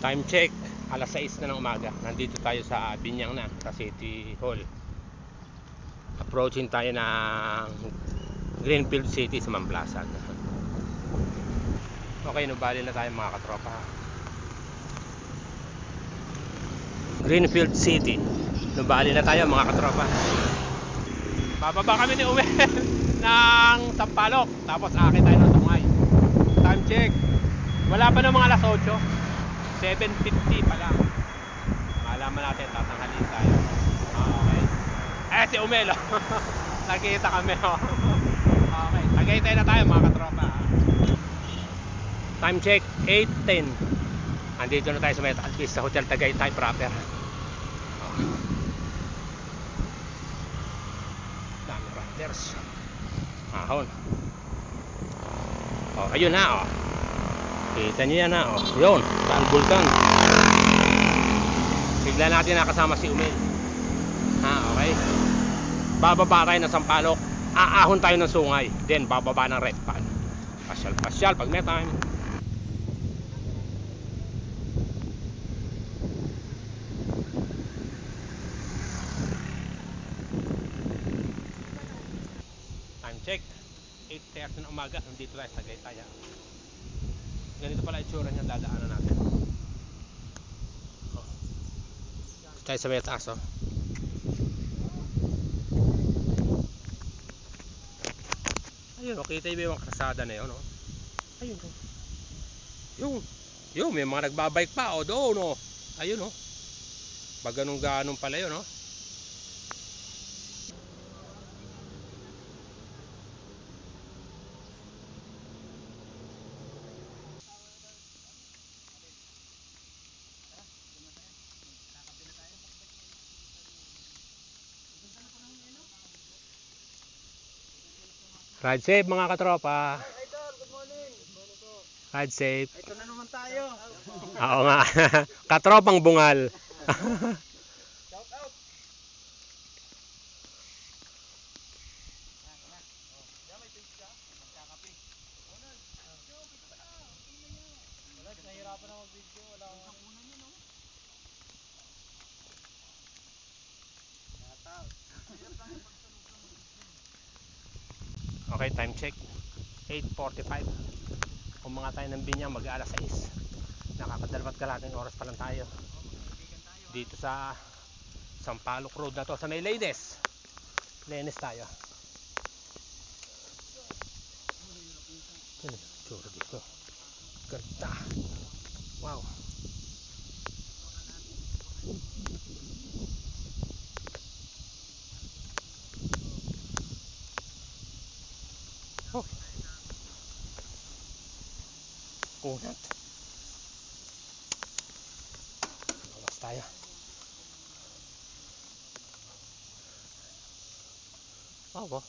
Time check, alas 6 na ng umaga. Nandito tayo sa Binyang na, sa City Hall. Approaching tayo ng Greenfield City sa Mamplasan. Okay, nubali na tayo mga katropa. Greenfield City. Nubali na tayo mga katropa. Bababa kami ni Umel ng Sampaloc. Tapos akit tayo ng Sungay. Time check. Wala pa ng mga alas 8. 7:50 pa lang. Malaman natin, tatanghalin tayo. Okay. Si Umel. Nakikita kami. Okay. Tagaytay na tayo mga katropa. Time check, 8:10. Andito na tayo sa Metal Beach sa Hotel Tagaytay proper. Dami riders. Ahon. Ayun na kita nyo yan yun, Taal Vulcan. Bigla natin nakasama si Umel. Okay. Bababa tayo ng Sampaloc, aahon tayo ng Sungay, then bababa ng Red Pan. Pasyal pag may time. Time check, 8:30 ng umaga. Nandito tayo sa Tagaytay. Ganito pala itsura niya, dadaanan natin. Tayo sa may taas. Ayun, kita yung mga kasada na yun. Ayun. Yung may mga nagbabike pa doon. Ayun. Pag ganun pala yun. Ride safe mga katropa. Idol, good morning. Ride safe. Ito na naman tayo. Oo nga. Katropang bungal. Shout out. Yan may page ka. Magkakape. Wala, nahirapan na mag-video. Wala akong sakunan yun, no? Shout out. Okay, time check 8:45. Mga tayo ng Binyang, mag-alas 6. Nakakadalawat kalating oras pa lang tayo dito sa Sampaloc Road na to, sa may Leines tayo. Tsura dito, ganda. Wow. Kunat. Bawas tayo. Wow.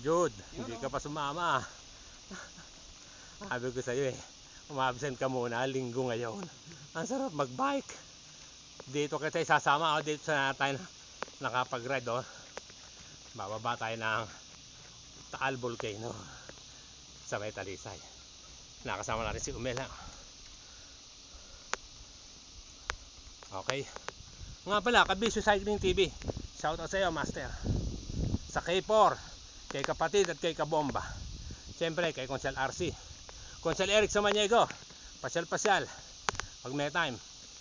Jude, hindi ka pa sumama. Sabi ko sa'yo umabsent ka muna, linggo ngayon. Ang sarap magbike. Dito kita isasama dito sa tayo nakapag-ride Bababa tayo ng Taal Volcano sa may Talisay. Nakasama natin si Umel. Okay. Nga pala, Kabisyo Cycling TV. Shout out sa iyo, Master. Sa K4, kay kapatid at kay kabomba. Siyempre kay Consel RC, Consel Eric Samaniego, pasyal pag may time.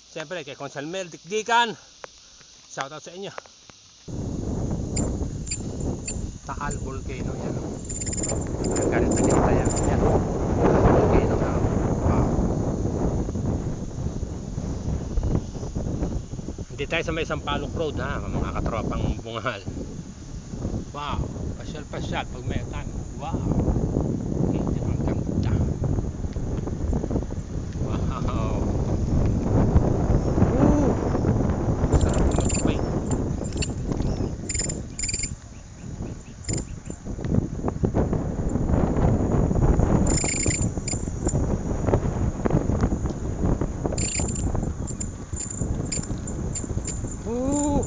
Siyempre kay Consel Mel Dikdikan, shout out sa inyo. Taal Volcano yan. Galit na kita yan. Volcano na. Wow. Hindi tayo sa may Sampaloc Road mga katropang bungal. Wow, pasyal-pasyal pag may time. Wow. Hindi ang ganda. Wow. Woo! Sarap mag-bike. Woo!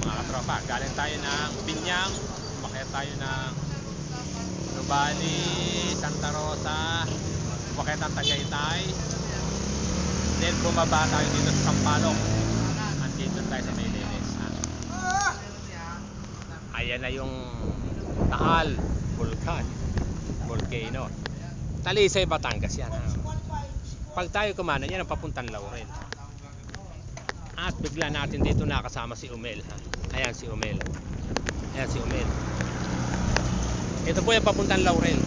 Mga katropa, galing tayo ng Binyang, umakyat tayo ng Nubali, Santa Rosa, umakyat ang Tagaytay, then bumaba tayo dito sa Sampaloc. Andito tayo sa Maylinis. Ayan na yung Taal Volcano, Talisay, Batangas yan. Pag tayo kumana, yan ang papuntang Laurel. At bigla natin dito nakasama si Umel, ha? Ayan si Umel. Ayan si Umel. Ito po yung papuntang Laurel.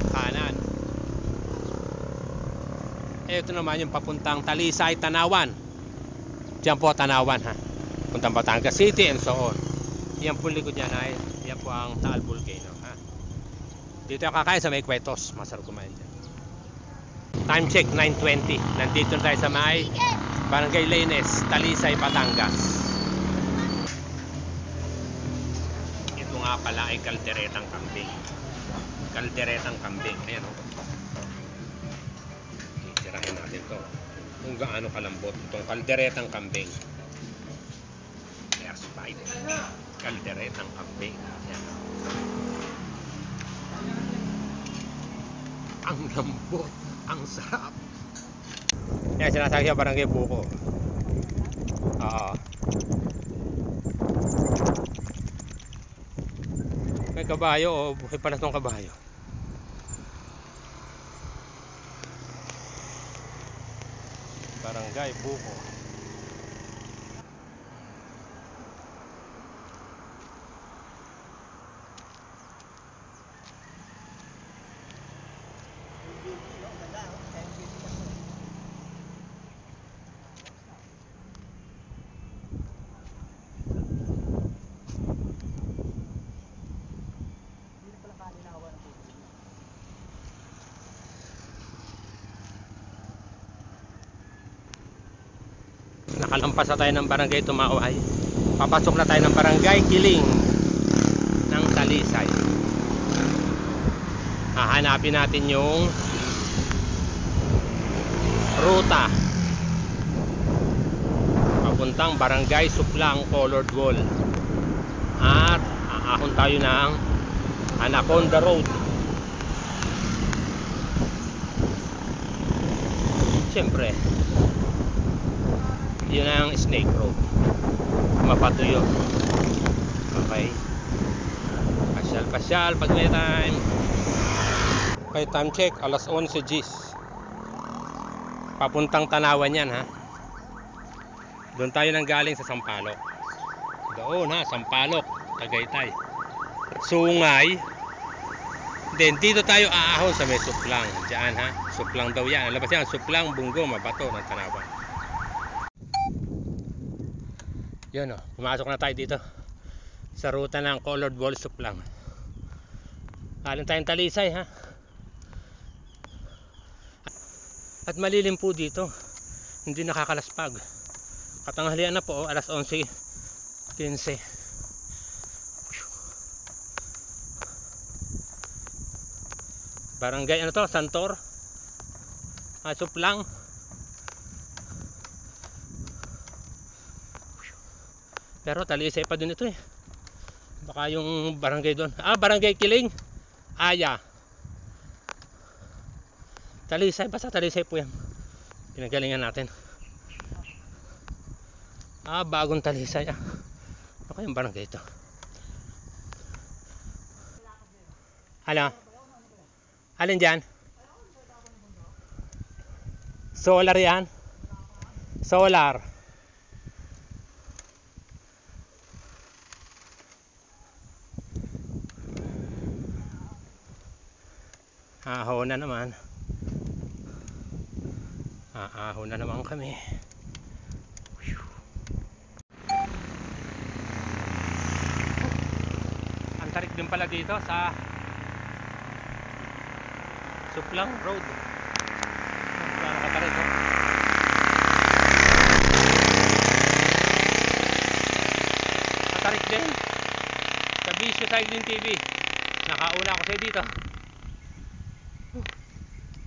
Kanan. Ito naman yung papuntang Talisay, Tanawan. Diyan po Tanawan, ha? Puntang Batangas City and so on. Yan po likod yan ay yan po ang Taal Volcano, ha? Dito yung kakain sa may Kwetos. Masarap kumain dyan. Time check 9:20. Nandito tayo sa may Barangay Laines, Talisay, Batangas. Ito nga pala ay kalderetang kambing. Kalderetang kambing. Ayan o. Titirahin natin to. Kung gaano kalambot itong kalderetang kambing. There's bite. Kalderetang kambing. Ayan. Ang lambot. Ang sarap. Yan, sinasabi siya Barangay Buko. May kabayo o buhay pala itong kabayo. Barangay Buko. Nakalampas na tayo ng Barangay Tumaway. Papasok na tayo ng Barangay Kiling ng Talisay. Hahanapin natin yung ruta papuntang Barangay Suplang Colored Wall. At aahon tayo ng Anaconda Road. Siyempre yun ang Snake Road. Mapatuyo. Okay. Pasyal pag may time. Okay, time check. Alas 11 G's. Papuntang Tanawan yan, ha. Doon tayo nang galing sa Sampaloc. Doon, ha. Sampaloc, Tagaytay, Sungay. Then dito tayo aahon sa may Suplang. Diyan, ha. Suplang daw yan. Alabas yan. Suplang, Bungo, Mabato ng Tanawan. Yun, oh, pumasok na tayo dito sa ruta ng Colored Wall, Suplang. Galing tayong Talisay, ha. At malilim po dito, hindi nakakalaspag. Katanghalian na po, alas 11:15. Barangay ano to, Santor, Suplang. Pero Talisay pa din ito eh. Baka yung barangay doon. Barangay Kiling, Aya. Talisay, basta Talisay po yan. Pinagalingan natin. Bagong Talisay. Ano kayang barangay ito? Ano? Alin dyan? Solar yan? Solar. Ahon na naman. Ahon na naman kami. Ang tarik din pala dito sa Suplang Road. Nakatarik, oh. Matarik din sa Bisyo Cycling TV. Nakauna ako sa'yo dito.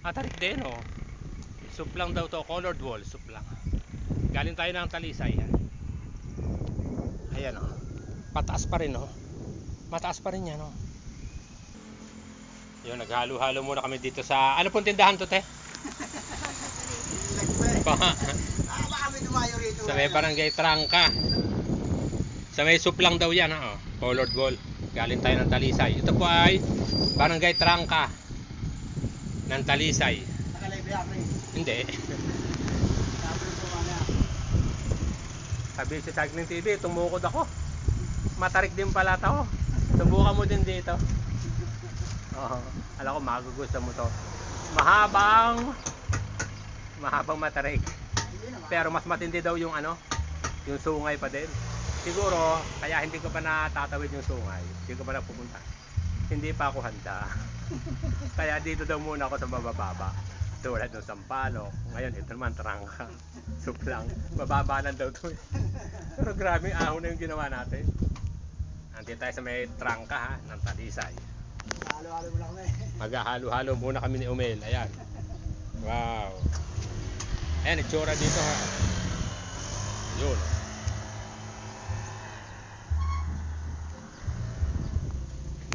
Matarik din, oh. Suplang daw to, colored wall, suplang. Galing tayo ng Talisay. Ayan, oh. Pataas pa rin, oh. Mataas pa rin yan, oh. Yun, naghalo-halo muna kami dito sa... Ano pong tindahan to, te? Sa may barangay Trangka. Sa may suplang daw yan, oh. Colored wall. Galing tayo ng Talisay. Ito po ay barangay Trangka ng Talisay. Hindi. Sabi si Cycling TV, tumukod ako. Matarik din pala to. Subukan mo din dito. Alam ko magugustuhan mo to. Mahabang matarik. Pero mas matindi daw yung ano, yung sungay pa din. Siguro kaya hindi ko pa natatawid yung sungay. Hindi ko pa napupunta. Hindi pa ako handa. Kaya dito daw muna ako sa mabababa. Tulad ng Sampaloc. Ngayon ito naman Trangka. Suplang. Mababa lang daw to. Pero grabe ahon na yung ginawa natin. Nandito tayo sa may Trangka, ha, ng Talisay. Halo-halo muna kami. Maghahalo-halo muna kami ni Umel. Ayan. Wow. Ayan, itsura dito, ha. Yun.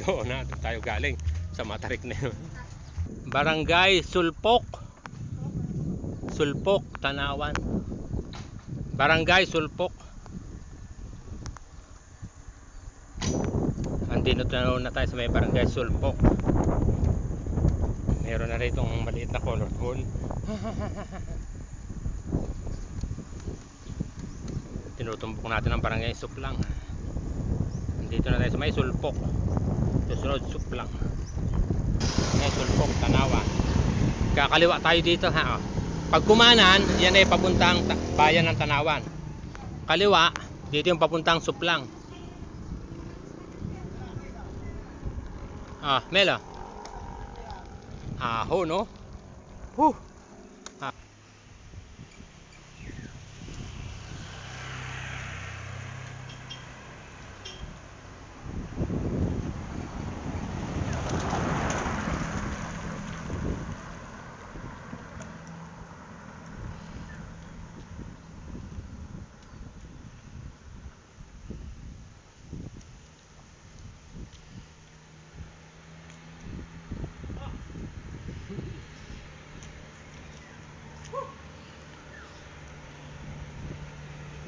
Doon na, doon tayo galing sa matarik na yun. Barangay Sulpok. Sulpok, Tanawan. Barangay Sulpok. Andito na tayo sa may barangay Sulpok. Meron na rin itong maliit na colored wall. Tinutumbok natin ang barangay Suplang. Andito na tayo sa may Sulpok. Susunod Suplang. May Sulpok, Tanawan. Kakaliwa tayo dito, ha. Pag kumanan, yan ay papuntang bayan ng Tanawan. Kaliwa, dito yung papuntang Suplang. Mela. Aho, no?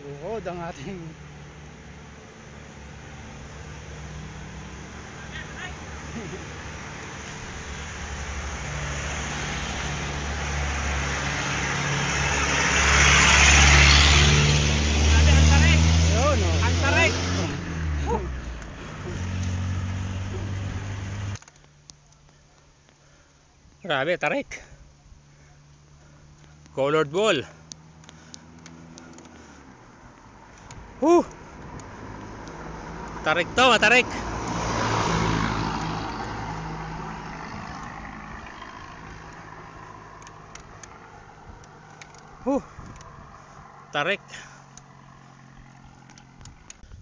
Tuhod ang ating yun, oh. Ang tarik. Grabe, tarik. Colored wall. Tarik to, matarik. Tarik.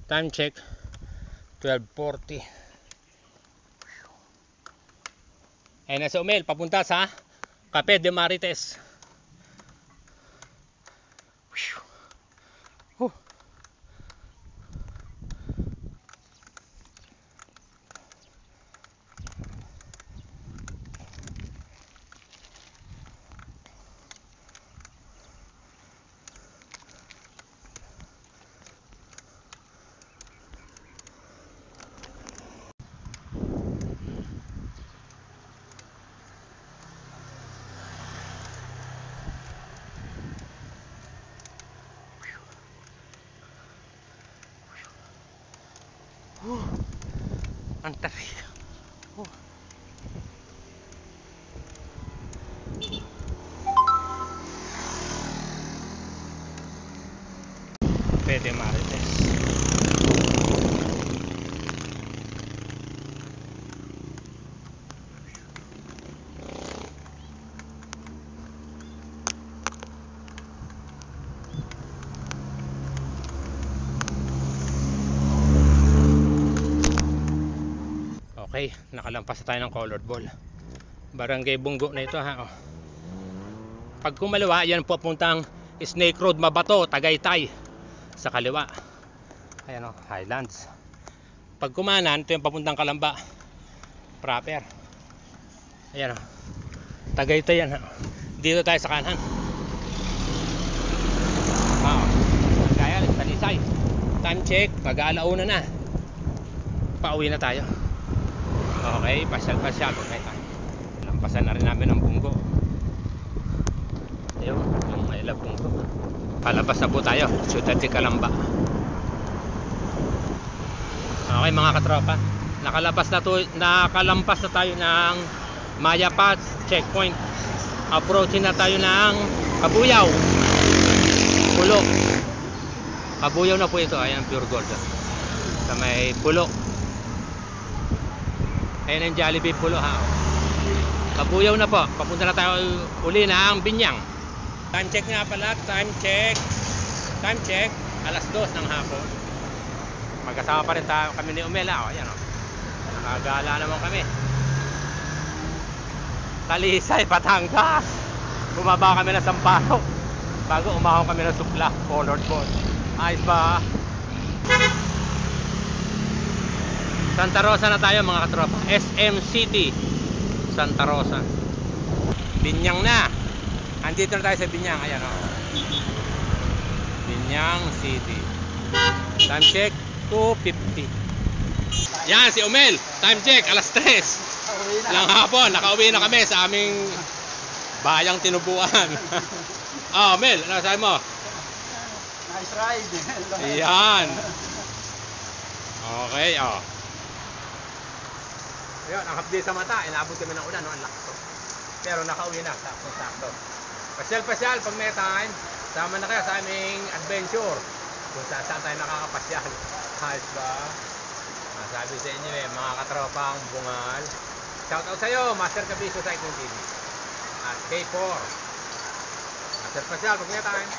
Time check 12:40. Ayun na si Umel, papunta sa Cafe de Marites. Ang tarik. Pwede marites. Okay, nakalampas na tayo ng colored ball. Barangay Bunggo na ito ha. Oh. Pag kumaliwa, yan papuntang Snake Road, Mabato, Tagaytay. Sa kaliwa. Ayan o, Highlands. Pag kumanan, ito yung papuntang Kalamba. Proper. Ayan o. Tagaytay yan ha. Dito tayo sa kanan. Gaya, Talisay. Time check, pag-aalauna na. Pauwi na tayo. Okay, pasyal-pasyal. Okay tayo. Lampasan na rin namin ang Bunggo. Ayun, yung I love Bunggo. Palabas na po tayo, Ciudad de Calamba. Okay mga katropa, nakalampas na tayo ng Maya Pass checkpoint. Approaching na tayo ng Kabuyaw. Pulo. Kabuyaw na po ito, ayan pure gold. Sa may Pulo. Ayan ang Jollibee Pulo ha. Kabuyaw na po, papunta na tayo uli ng Binyang. Time check nga pala, time check, alas 2 ng hapon. Magkasama pa rin tayo, kami ni Umela. Ayan o, nakagala naman kami. Talisay, Batangas. Bumaba kami ng Sampaloc bago umahon kami ng Sukla, colored ball. Ayos ba? Santa Rosa na tayo mga katropa. SM City, Santa Rosa. Binyang na. Andito na tayo sa Binyang. Ayan o. Binyang City. Time check 2:50. Yan si Umel. Time check alas 3 lang hapon. Nakauwi na kami sa aming bayang tinubuan. Umel, ano sabi mo? Nice ride. Yan. Okay, Ayun, ang hapdi sa mata. Inabot kami ng ulan. Ang lakas. Pero nakauwi na. Sakto. Pasyal-pasyal pag may time, sama na kayo sa aming adventure kung saan tayo nakakapasyal. Ayos ba? Sabi sa inyo mga katropang bungal. Shoutout sa iyo, Master Kabiso Cycling TV at K4. Pasyal-pasyal pag may time.